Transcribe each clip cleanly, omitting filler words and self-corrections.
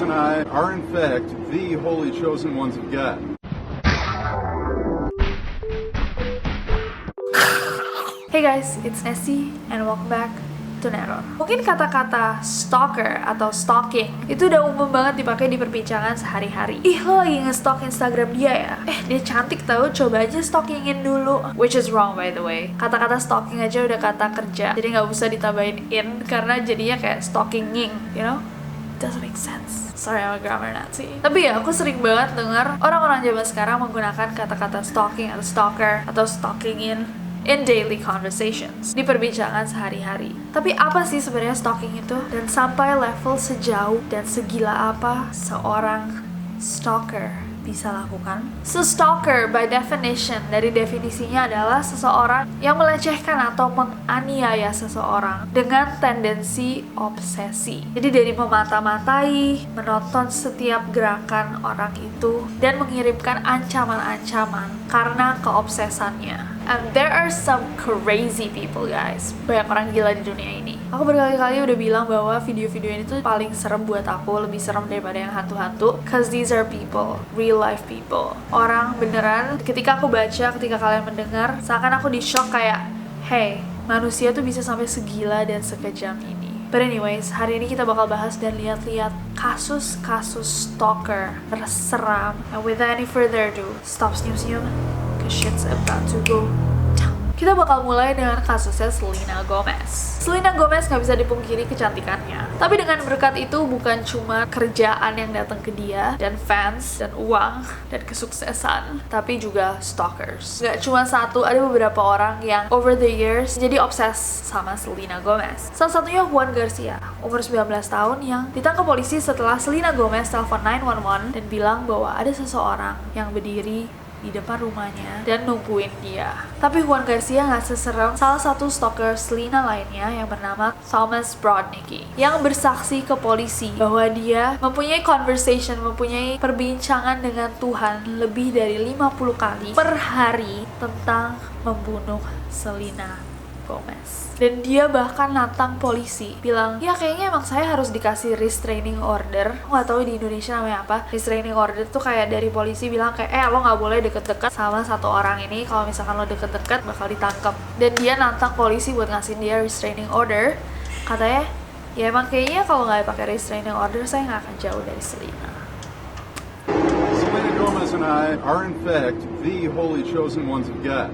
Gomez and I are in fact the holy chosen ones of God. Hey guys, it's Nessie and welcome back to Neror. Mungkin kata-kata stalker atau stalking itu udah umum banget dipakai di perbincangan sehari-hari. Ih, lo lagi nge-stalk Instagram dia ya? Dia cantik tau, coba aja stalkingin dulu. Which is wrong by the way. Kata-kata stalking aja udah kata kerja, jadi nggak usah ditambahin in karena jadinya kayak stalkinging, you know? Doesn't make sense. Sorry, I'm a grammar Nazi. Tapi ya, aku sering banget dengar orang-orang zaman sekarang menggunakan kata-kata stalking atau stalker atau stalkingin in daily conversations, di perbincangan sehari-hari. Tapi apa sih sebenarnya stalking itu? Dan sampai level sejauh dan segila apa seorang stalker bisa lakukan? So stalker by definition, dari definisinya adalah seseorang yang melecehkan atau menganiaya seseorang dengan tendensi obsesi. Jadi dari memata-matai, menonton setiap gerakan orang itu, dan mengirimkan ancaman-ancaman karena keobsesannya. And there are some crazy people guys. Banyak orang gila di dunia ini. Aku berkali-kali udah bilang bahwa video-video ini tuh paling serem buat aku, lebih serem daripada yang hantu-hantu. Cause these are people, real life people. Orang beneran, ketika aku baca, ketika kalian mendengar, seakan aku di shock kayak, hey, manusia tuh bisa sampai segila dan sekejam ini. But anyways, hari ini kita bakal bahas dan lihat-lihat kasus-kasus stalker terseram. And without any further ado, stop senyum-senyum, cause shit's about to go down. Kita bakal mulai dengan kasusnya Selena Gomez. Selena Gomez gak bisa dipungkiri kecantikannya. Tapi dengan berkat itu bukan cuma kerjaan yang datang ke dia, dan fans, dan uang, dan kesuksesan, tapi juga stalkers. Gak cuma satu, ada beberapa orang yang over the years jadi obses sama Selena Gomez. Salah satunya Juan Garcia, umur 19 tahun yang ditangkap polisi setelah Selena Gomez telepon 911 dan bilang bahwa ada seseorang yang berdiri di depan rumahnya dan nungguin dia. Tapi Juan Garcia nggak seserem salah satu stalker Selena lainnya yang bernama Thomas Brodnicki, yang bersaksi ke polisi bahwa dia mempunyai conversation, mempunyai perbincangan dengan Tuhan lebih dari 50 kali per hari tentang membunuh Selena Gomez. Dan dia bahkan nantang polisi, bilang, ya kayaknya emang saya harus dikasih restraining order. Aku gak tahu di Indonesia namanya apa. Restraining order tuh kayak dari polisi bilang kayak, lo gak boleh deket-deket sama satu orang ini. Kalau misalkan lo deket-deket bakal ditangkap. Dan dia nantang polisi buat ngasih dia restraining order. Katanya, ya emang kayaknya kalau gak pakai restraining order saya gak akan jauh dari Selena. Selena Gomez and I are in fact the holy chosen ones of God.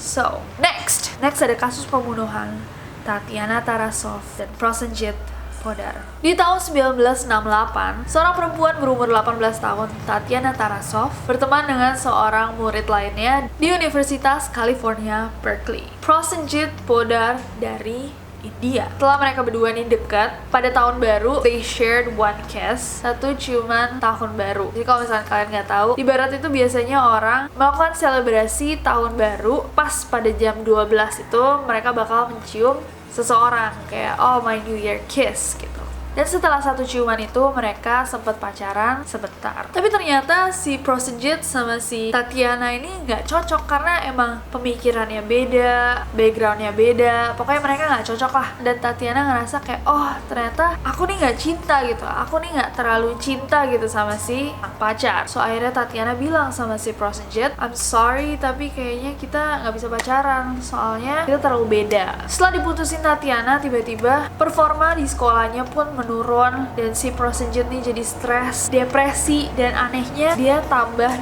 So, next ada kasus pembunuhan Tatiana Tarasov dan Prosenjit Podar. Di tahun 1968, seorang perempuan berumur 18 tahun, Tatiana Tarasov, berteman dengan seorang murid lainnya di Universitas California, Berkeley, Prosenjit Podar dari India. Setelah mereka berdua nih dekat, pada tahun baru they shared one kiss, satu ciuman tahun baru. Jadi kalau misalnya kalian nggak tahu, di barat itu biasanya orang melakukan selebrasi tahun baru pas pada jam 12 itu mereka bakal mencium seseorang kayak my new year kiss gitu. Dan setelah satu ciuman itu mereka sempat pacaran sebentar. Tapi ternyata si Prosenjit sama si Tatiana ini nggak cocok karena emang pemikirannya beda, backgroundnya beda. Pokoknya mereka nggak cocok lah. Dan Tatiana ngerasa kayak ternyata aku nih nggak cinta gitu. Aku nih nggak terlalu cinta gitu sama si pacar. So akhirnya Tatiana bilang sama si Prosenjit, I'm sorry tapi kayaknya kita nggak bisa pacaran. Soalnya kita terlalu beda. Setelah diputusin Tatiana, tiba-tiba performa di sekolahnya pun menurun dan si Prosenjit nih jadi stres, depresi, dan anehnya dia tambah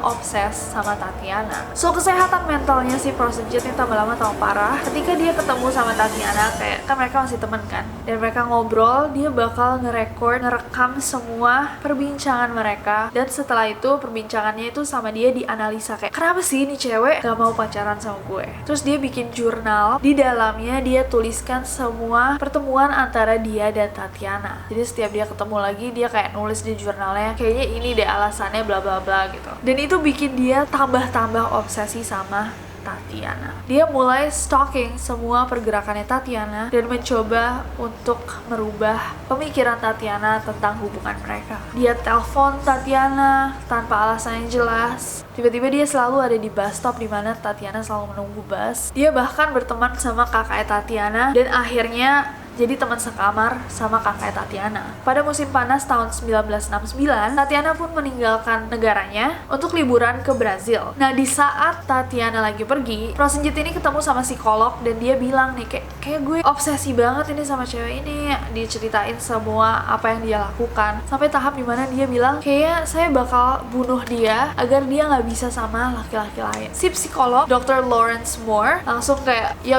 obses sama Tatiana. So kesehatan mentalnya si Prosenjit ini tambah lama tambah parah. Ketika dia ketemu sama Tatiana, kayak kan mereka masih temen kan, dan mereka ngobrol, dia bakal ngerekam semua perbincangan mereka. Dan setelah itu perbincangannya itu sama dia dianalisa kayak, kenapa sih ini cewek gak mau pacaran sama gue. Terus dia bikin jurnal, di dalamnya dia tuliskan semua pertemuan antara dia dan Tatiana. Jadi setiap dia ketemu lagi, dia kayak nulis di jurnalnya, kayaknya ini deh alasannya bla bla bla gitu. Dan itu bikin dia tambah obsesi sama Tatiana. Dia mulai stalking semua pergerakannya Tatiana dan mencoba untuk merubah pemikiran Tatiana tentang hubungan mereka. Dia telepon Tatiana tanpa alasan yang jelas. Tiba-tiba dia selalu ada di bus stop di mana Tatiana selalu menunggu bus. Dia bahkan berteman sama kakaknya Tatiana dan akhirnya jadi teman sekamar sama kakak Tatiana. Pada musim panas tahun 1969, Tatiana pun meninggalkan negaranya untuk liburan ke Brazil. Nah, di saat Tatiana lagi pergi, Prosenjit ini ketemu sama psikolog dan dia bilang nih, kayak gue obsesi banget ini sama cewek ini. Dia ceritain semua apa yang dia lakukan, sampai tahap dimana dia bilang, kayak saya bakal bunuh dia agar dia nggak bisa sama laki-laki lain. Si psikolog, Dr. Lawrence Moore, langsung kayak, yo,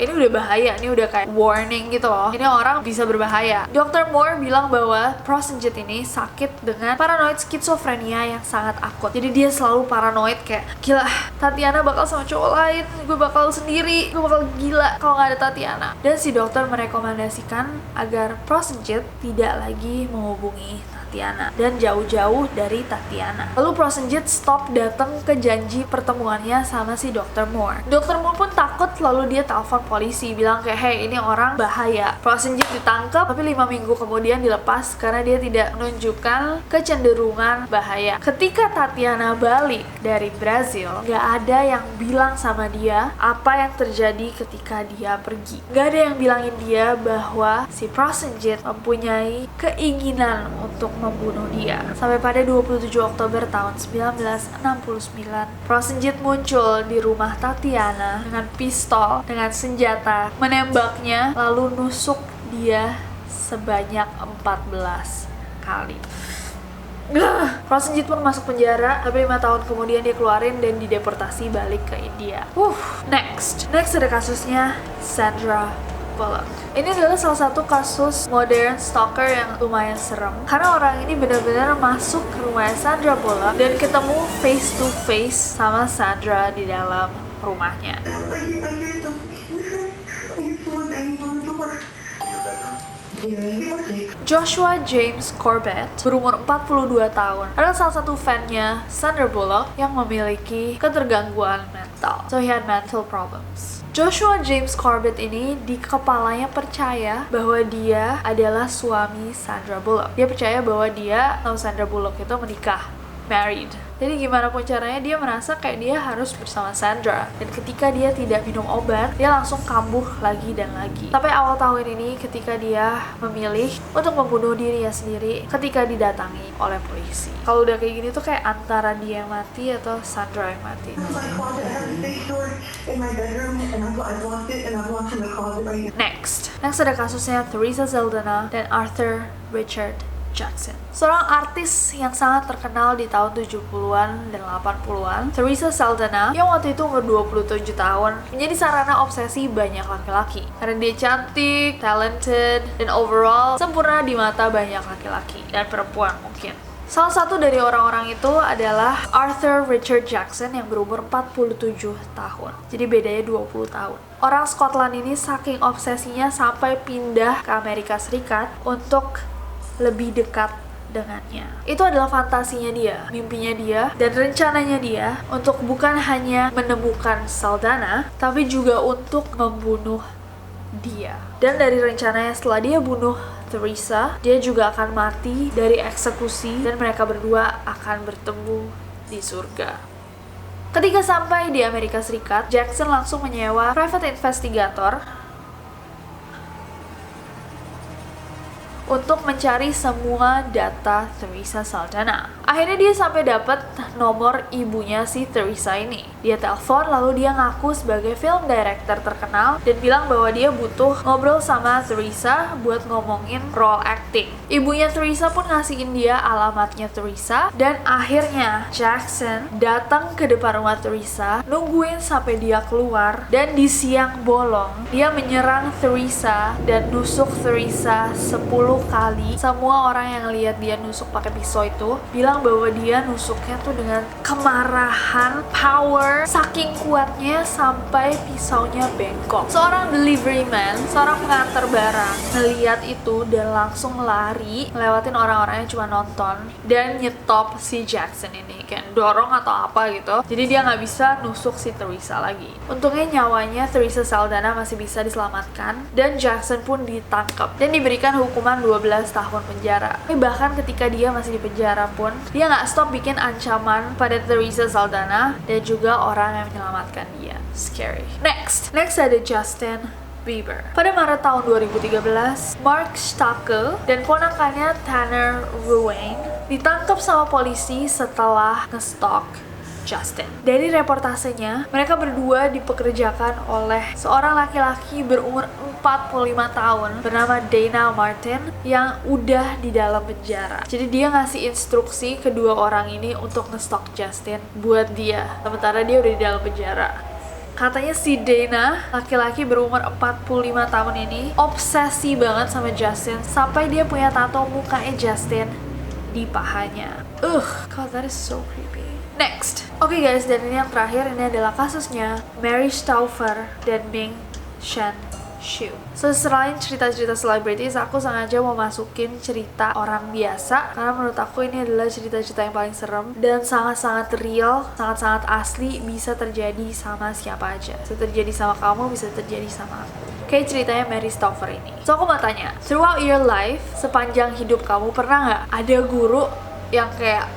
ini udah bahaya, ini udah kayak warning gitu loh. Ini orang bisa berbahaya. Dr. Moore bilang bahwa Prosenjit ini sakit dengan paranoid skizofrenia yang sangat akut. Jadi dia selalu paranoid kayak, gila, Tatiana bakal sama cowok lain, gue bakal sendiri, gue bakal gila kalau nggak ada Tatiana. Dan si dokter merekomendasikan agar Prosenjit tidak lagi menghubungi Tatiana dan jauh-jauh dari Tatiana. Lalu Prosenjit stop datang ke janji pertemuannya sama si Dr. Moore. Dr. Moore pun takut, lalu dia telepon polisi bilang kayak, hey, ini orang bahaya. Prosenjit ditangkap, tapi 5 minggu kemudian dilepas karena dia tidak menunjukkan kecenderungan bahaya. Ketika Tatiana balik dari Brazil, gak ada yang bilang sama dia apa yang terjadi ketika dia pergi. Gak ada yang bilangin dia bahwa si Prosenjit mempunyai keinginan untuk membunuh dia. Sampai pada 27 Oktober tahun 1969, Prosenjit muncul di rumah Tatiana dengan pistol, dengan senjata, menembaknya, lalu nusuk dia sebanyak 14 kali. Prosenjit pun masuk penjara, tapi 5 tahun kemudian dia keluarin dan dideportasi balik ke India. Next ada kasusnya Sandra Bullock. Ini adalah salah satu kasus modern stalker yang lumayan serem, karena orang ini benar-benar masuk ke rumahnya Sandra Bullock dan ketemu face to face sama Sandra di dalam rumahnya. Joshua James Corbett berumur 42 tahun adalah salah satu fannya Sandra Bullock yang memiliki ketergangguan mental. So he had mental problems. Joshua James Corbett ini di kepalanya percaya bahwa dia adalah suami Sandra Bullock. Dia percaya bahwa dia sama Sandra Bullock itu menikah, married. Jadi gimana pun caranya dia merasa kayak dia harus bersama Sandra. Dan ketika dia tidak minum obat, dia langsung kambuh lagi dan lagi. Sampai awal tahun ini ketika dia memilih untuk membunuh dirinya sendiri ketika didatangi oleh polisi. Kalau udah kayak gini tuh kayak antara dia yang mati atau Sandra yang mati. Next ada kasusnya Teresa Saldana dan Arthur Richard Jackson. Seorang artis yang sangat terkenal di tahun 70-an dan 80-an, Teresa Saldana, yang waktu itu umur 27 tahun, menjadi sarana obsesi banyak laki-laki. Karena dia cantik, talented, dan overall sempurna di mata banyak laki-laki dan perempuan mungkin. Salah satu dari orang-orang itu adalah Arthur Richard Jackson yang berumur 47 tahun. Jadi bedanya 20 tahun. Orang Scotland ini saking obsesinya sampai pindah ke Amerika Serikat untuk lebih dekat dengannya. Itu adalah fantasinya dia, mimpinya dia, dan rencananya dia untuk bukan hanya menemukan Saldana, tapi juga untuk membunuh dia. Dan dari rencananya setelah dia bunuh Teresa, dia juga akan mati dari eksekusi dan mereka berdua akan bertemu di surga. Ketika sampai di Amerika Serikat, Jackson langsung menyewa private investigator untuk mencari semua data Teresa Saldana. Akhirnya dia sampai dapat nomor ibunya si Teresa ini. Dia telepon, lalu dia ngaku sebagai film director terkenal dan bilang bahwa dia butuh ngobrol sama Teresa buat ngomongin role acting. Ibunya Teresa pun ngasihin dia alamatnya Teresa, dan akhirnya Jackson datang ke depan rumah Teresa, nungguin sampai dia keluar, dan di siang bolong dia menyerang Teresa dan nusuk Teresa 10 kali. Semua orang yang lihat dia nusuk pakai pisau itu bilang bahwa dia nusuknya tuh dengan kemarahan, power, saking kuatnya sampai pisaunya bengkok. Seorang delivery man, seorang pengantar barang, ngeliat itu dan langsung lari, ngelewatin orang-orang yang cuma nonton dan nyetop si Jackson ini, kayak dorong atau apa gitu. Jadi dia nggak bisa nusuk si Teresa lagi. Untungnya nyawanya Teresa Saldana masih bisa diselamatkan dan Jackson pun ditangkap dan diberikan hukuman 12 tahun penjara. Bahkan ketika dia masih di penjara pun, dia nggak stop bikin ancaman pada Teresa Saldana dan juga orang yang menyelamatkan dia. Scary. Next ada Justin Bieber. Pada Maret tahun 2013, Mark Stalker dan ponakannya Tanner Ruane ditangkap sama polisi setelah nge-stalk Justin. Dari reportasenya, mereka berdua dipekerjakan oleh seorang laki-laki berumur 45 tahun bernama Dana Martin yang udah di dalam penjara. Jadi dia ngasih instruksi kedua orang ini untuk nge-stalk Justin buat dia, sementara dia udah di dalam penjara. Katanya si Dana, laki-laki berumur 45 tahun ini, obsesi banget sama Justin sampai dia punya tato mukanya Justin di pahanya. God, that is so creepy. Next. Oke guys, dan ini yang terakhir, ini adalah kasusnya Mary Stauffer dan Ming Shen Xiu. So, selain cerita-cerita selebritis, aku sengaja mau masukin cerita orang biasa karena menurut aku ini adalah cerita-cerita yang paling serem dan sangat-sangat real, sangat-sangat asli, bisa terjadi sama siapa aja. Bisa terjadi sama kamu, bisa terjadi sama aku. Kayak ceritanya Mary Stauffer ini. So, aku mau tanya, throughout your life, sepanjang hidup kamu, pernah nggak ada guru yang kayak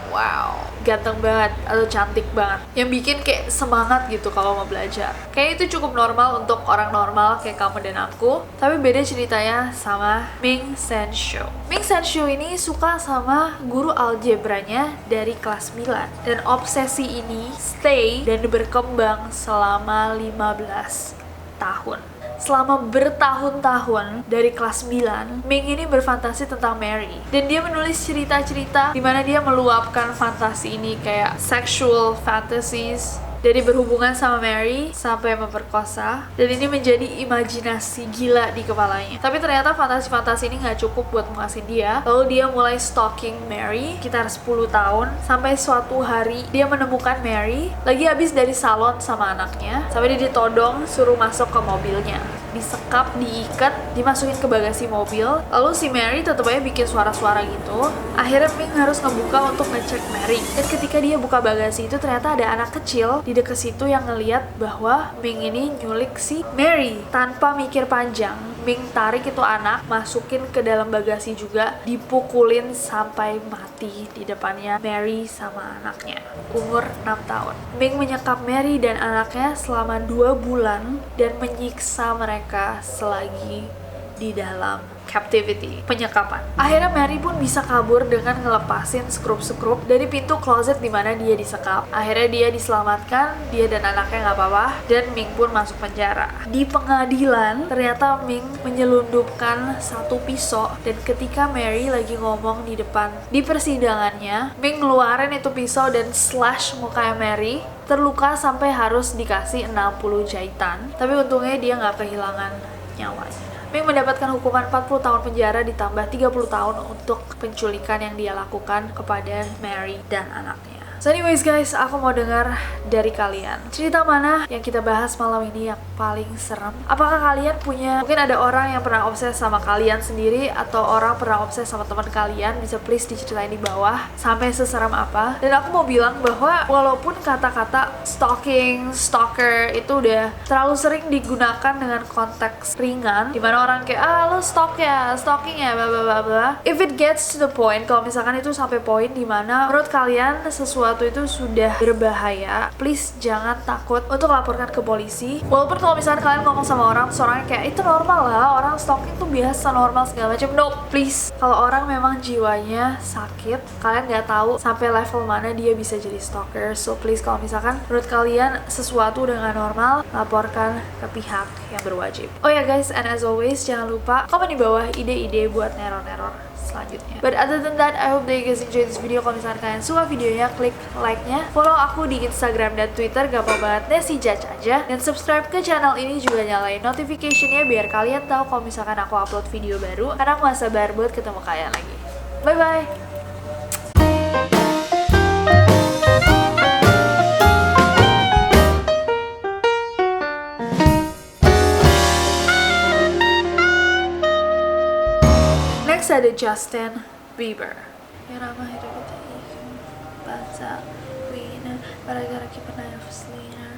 wow, ganteng banget atau cantik banget yang bikin kayak semangat gitu kalau mau belajar? Kayak itu cukup normal untuk orang normal kayak kamu dan aku. Tapi beda ceritanya sama Ming Shen Xiu. Ming Shen Xiu ini suka sama guru algebranya dari kelas 9. Dan obsesi ini stay dan berkembang selama 15 tahun. Selama bertahun-tahun dari kelas 9, Ming ini berfantasi tentang Mary. Dan dia menulis cerita-cerita di mana dia meluapkan fantasi ini kayak sexual fantasies, dari berhubungan sama Mary sampai memperkosa, dan ini menjadi imajinasi gila di kepalanya. Tapi ternyata fantasi-fantasi ini nggak cukup buat memuasin dia. Lalu dia mulai stalking Mary sekitar 10 tahun sampai suatu hari dia menemukan Mary lagi habis dari salon sama anaknya, sampai dia ditodong suruh masuk ke mobilnya, disekap, diikat, dimasukin ke bagasi mobil. Lalu si Mary tetep aja bikin suara-suara gitu. Akhirnya Ming harus ngebuka untuk ngecek Mary. Dan ketika dia buka bagasi itu ternyata ada anak kecil di deket situ yang ngeliat bahwa Ming ini nyulik si Mary. Tanpa mikir panjang, Ming tarik itu anak, masukin ke dalam bagasi juga, dipukulin sampai mati di depannya Mary sama anaknya. Umur 6 tahun. Ming menyekap Mary dan anaknya selama 2 bulan dan menyiksa mereka selagi di dalam captivity, penyekapan. Akhirnya Mary pun bisa kabur dengan ngelepasin skrup-skrup dari pintu closet di mana dia disekap. Akhirnya dia diselamatkan, dia dan anaknya nggak apa-apa, dan Ming pun masuk penjara. Di pengadilan, ternyata Ming menyelundupkan satu pisau, dan ketika Mary lagi ngomong di persidangannya, Ming ngeluarin itu pisau dan slash mukanya Mary, terluka sampai harus dikasih 60 jahitan. Tapi untungnya dia nggak kehilangan nyawanya. Ming mendapatkan hukuman 40 tahun penjara ditambah 30 tahun untuk penculikan yang dia lakukan kepada Mary dan anaknya. So anyways guys, aku mau dengar dari kalian. Cerita mana yang kita bahas malam ini yang paling serem? Apakah kalian punya, mungkin ada orang yang pernah obses sama kalian sendiri, atau orang pernah obses sama teman kalian? Bisa please diceritain di bawah sampai seseram apa. Dan aku mau bilang bahwa walaupun kata-kata stalking, stalker itu udah terlalu sering digunakan dengan konteks ringan, dimana orang kayak lo stalk ya, stalking ya, bla bla bla bla. If it gets to the point, kalau misalkan itu sampai poin dimana menurut kalian sesuatu itu sudah berbahaya, please jangan takut untuk laporkan ke polisi. Walaupun kalau misalkan kalian ngomong sama orang, terus orangnya kayak itu normal lah, orang stalking tuh biasa, normal segala macam. No, please. Kalau orang memang jiwanya sakit, kalian nggak tahu sampai level mana dia bisa jadi stalker. So please, kalau misalkan menurut kalian sesuatu udah nggak normal, laporkan ke pihak yang berwajib. Oh ya guys, and as always, jangan lupa komen di bawah ide-ide buat neror-neror selanjutnya. But other than that, I hope that you guys enjoy this video. Kalau misalkan kalian suka videonya, klik like-nya, follow aku di Instagram dan Twitter, gampang banget, Nessie Judge aja, dan subscribe ke channel ini, juga nyalain notification-nya biar kalian tahu kalau misalkan aku upload video baru, karena aku gak sabar buat ketemu kalian lagi. Bye bye. Ada Justin Bieber yang ramah hidup kita bahasa winner para-gara keep an eye on Selena.